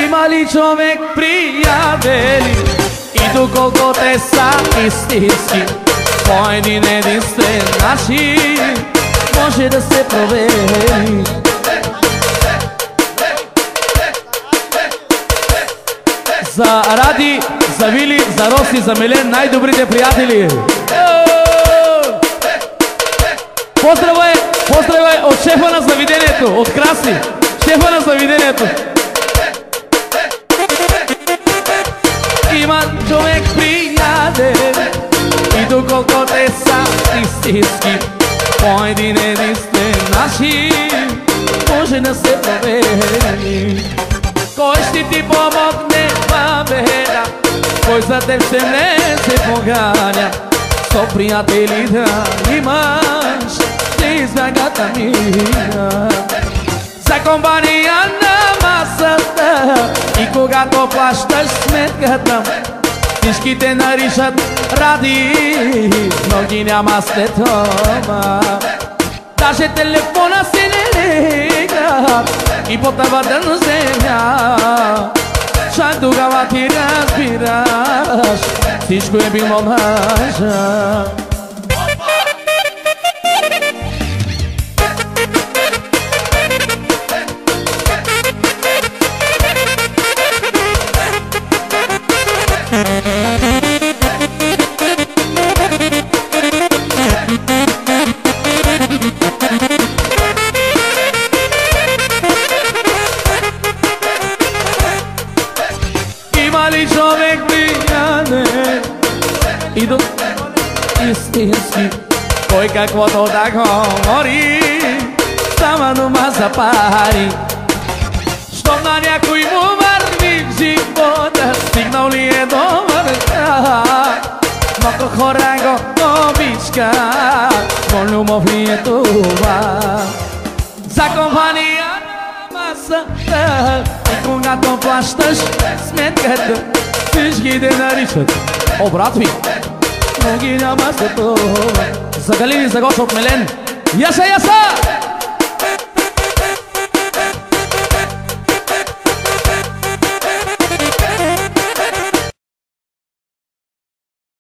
Има ли човек приятели и доколко те са истински, по един единствен начин може да се провери. За Ради, за Вили, за Роси, за Милен, най-добрите приятели. Поздравай от шефа на заведението, от Краси, шефа на заведението. Има човек приятел и доколко те са истински, по един единствен начин може да се провери. Кой ще ти помогне в беда, кой за теб ще не се поганя, сто приятели да имаш, ще избягат да мина. За компания на масата и когато плащаш сметката, всички те наричат Ради, но ги няма след това. Даже телефона си не лега и по табата на земя. Чак тогава ти разбираш, всичко е било лъжа. Има ли човек приятел и до истински, кой каквото да говори, става дума за пари. Щом на някой му върви в живота, стигнал ли е до върха, много хора го обичат, но любов ли е това? За компания на масата и когато плащаш сметката, всички те наричат о, брат ви, но ги няма за това. За Галини, за Гошо от Милен. Яса!